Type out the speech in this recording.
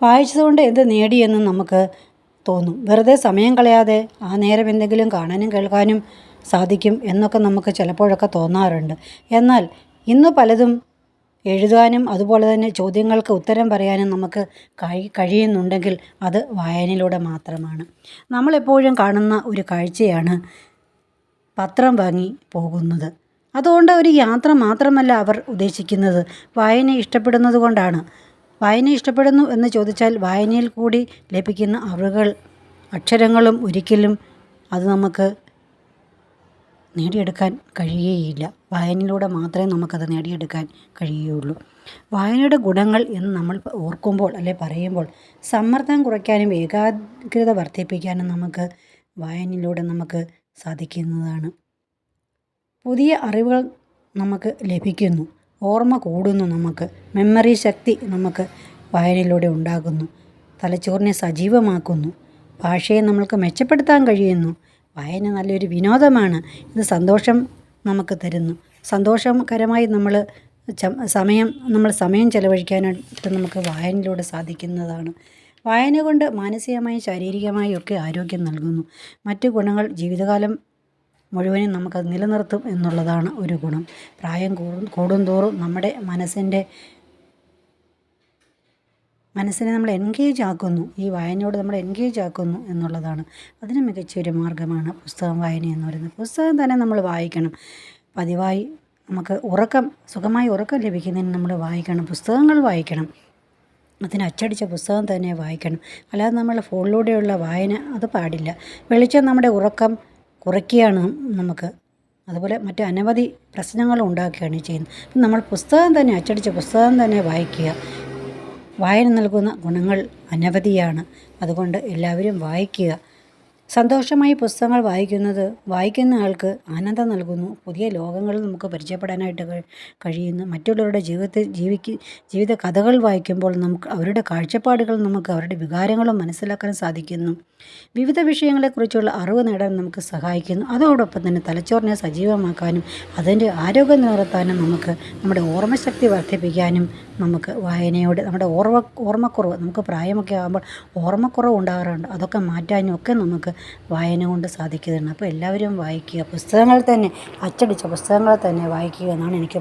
വായിച്ചതുകൊണ്ട് എന്ത് നേടിയെന്ന് നമുക്ക് തോന്നും. വെറുതെ സമയം കളയാതെ ആ നേരം എന്തെങ്കിലും കാണാനും കേൾക്കാനും സാധിക്കും എന്നൊക്കെ നമുക്ക് ചിലപ്പോഴൊക്കെ തോന്നാറുണ്ട്. എന്നാൽ ഇന്ന് പലതും എഴുതാനും അതുപോലെ തന്നെ ചോദ്യങ്ങൾക്ക് ഉത്തരം പറയാനും നമുക്ക് കഴിയുന്നുണ്ടെങ്കിൽ അത് വായനയിലൂടെ മാത്രമാണ്. നമ്മളെപ്പോഴും കാണുന്ന ഒരു കാഴ്ചയാണ് പത്രം വാങ്ങി പോകുന്നത്. അതുകൊണ്ട് ഒരു യാത്ര മാത്രമല്ല അവർ ഉദ്ദേശിക്കുന്നത്, വായന ഇഷ്ടപ്പെടുന്നത് കൊണ്ടാണ്. വായന ഇഷ്ടപ്പെടുന്നു എന്ന് ചോദിച്ചാൽ വായനയിൽ കൂടി ലഭിക്കുന്ന അറിവുകൾ, അക്ഷരങ്ങളും ഒരിക്കലും അത് നമുക്ക് നേടിയെടുക്കാൻ കഴിയുകയില്ല. വായനയിലൂടെ മാത്രമേ നമുക്കത് നേടിയെടുക്കാൻ കഴിയുകയുള്ളൂ. വായനയുടെ ഗുണങ്ങൾ എന്ന് നമ്മൾ ഓർക്കുമ്പോൾ അല്ലെ പറയുമ്പോൾ സമ്മർദ്ദം കുറയ്ക്കാനും ഏകാഗ്രത വർദ്ധിപ്പിക്കാനും നമുക്ക് വായനയിലൂടെ നമുക്ക് സാധിക്കുന്നതാണ്. പുതിയ അറിവുകൾ നമുക്ക് ലഭിക്കുന്നു, ഓർമ്മ കൂടുന്നു, നമുക്ക് മെമ്മറി ശക്തി നമുക്ക് വായനയിലൂടെ ഉണ്ടാകുന്നു, തലച്ചോറിനെ സജീവമാക്കുന്നു, ഭാഷയെ നമ്മൾക്ക് മെച്ചപ്പെടുത്താൻ കഴിയുന്നു. വായന നല്ലൊരു വിനോദമാണ്. ഇത് സന്തോഷം നമുക്ക് തരുന്നു. സന്തോഷകരമായി നമ്മൾ സമയം ചെലവഴിക്കാനായിട്ട് നമുക്ക് വായനയിലൂടെ സാധിക്കുന്നതാണ്. വായന കൊണ്ട് മാനസികമായും ശാരീരികമായും ഒക്കെ ആരോഗ്യം നൽകുന്നു. മറ്റു ഗുണങ്ങൾ ജീവിതകാലം മുഴുവനും നമുക്കത് നിലനിർത്തും എന്നുള്ളതാണ് ഒരു ഗുണം. പ്രായം കൂടുന്തോറും നമ്മുടെ മനസ്സിനെ നമ്മൾ എൻഗേജ് ആക്കുന്നു. ഈ വായനയോട് നമ്മൾ എൻഗേജ് ആക്കുന്നു എന്നുള്ളതാണ്. അതിന് മികച്ചൊരു മാർഗ്ഗമാണ് പുസ്തകം വായന എന്ന് പറയുന്നത്. പുസ്തകം തന്നെ നമ്മൾ വായിക്കണം. പതിവായി നമുക്ക് സുഖമായി ഉറക്കം ലഭിക്കുന്നതിന് നമ്മൾ വായിക്കണം, പുസ്തകങ്ങൾ വായിക്കണം. അതിന് അച്ചടിച്ച പുസ്തകം തന്നെ വായിക്കണം. അല്ലാതെ നമ്മൾ ഫോണിലൂടെയുള്ള വായന അത് പാടില്ല. വെളിച്ചം നമ്മുടെ ഉറക്കം കുറയ്ക്കുകയാണ് നമുക്ക്, അതുപോലെ മറ്റ് അനവധി പ്രശ്നങ്ങൾ ഉണ്ടാക്കുകയാണ് ചെയ്യുന്നത്. നമ്മൾ പുസ്തകം തന്നെ, അച്ചടിച്ച പുസ്തകം തന്നെ വായിക്കുക. വായന നൽകുന്ന ഗുണങ്ങൾ അനവധിയാണ്. അതുകൊണ്ട് എല്ലാവരും വായിക്കുക. സന്തോഷമായി പുസ്തകങ്ങൾ വായിക്കുന്നത് വായിക്കുന്ന ആൾക്ക് ആനന്ദം നൽകുന്നു. പുതിയ ലോകങ്ങൾ നമുക്ക് പരിചയപ്പെടാനായിട്ട് കഴിയുന്നു. മറ്റുള്ളവരുടെ ജീവിത കഥകൾ വായിക്കുമ്പോൾ നമുക്ക് അവരുടെ കാഴ്ചപ്പാടുകൾ, നമുക്ക് അവരുടെ വികാരങ്ങളും മനസ്സിലാക്കാൻ സാധിക്കുന്നു. വിവിധ വിഷയങ്ങളെക്കുറിച്ചുള്ള അറിവ് നേടാൻ നമുക്ക് സഹായിക്കുന്നു. അതോടൊപ്പം തന്നെ തലച്ചോറിനെ സജീവമാക്കാനും അതിൻ്റെ ആരോഗ്യം നിലനിർത്താനും നമുക്ക് നമ്മുടെ ഓർമ്മശക്തി വർദ്ധിപ്പിക്കാനും നമുക്ക് വായനയോട് നമ്മുടെ ഓർമ്മക്കുറവ്, നമുക്ക് പ്രായമൊക്കെ ആകുമ്പോൾ ഓർമ്മക്കുറവ് ഉണ്ടാകാറുണ്ട്, അതൊക്കെ മാറ്റാനും ഒക്കെ നമുക്ക് വായന കൊണ്ട് സാധിക്കുന്നതാണ്. അപ്പോൾ എല്ലാവരും വായിക്കുക. പുസ്തകങ്ങൾ തന്നെ, അച്ചടിച്ച പുസ്തകങ്ങൾ തന്നെ വായിക്കുക എന്നാണ് എനിക്ക്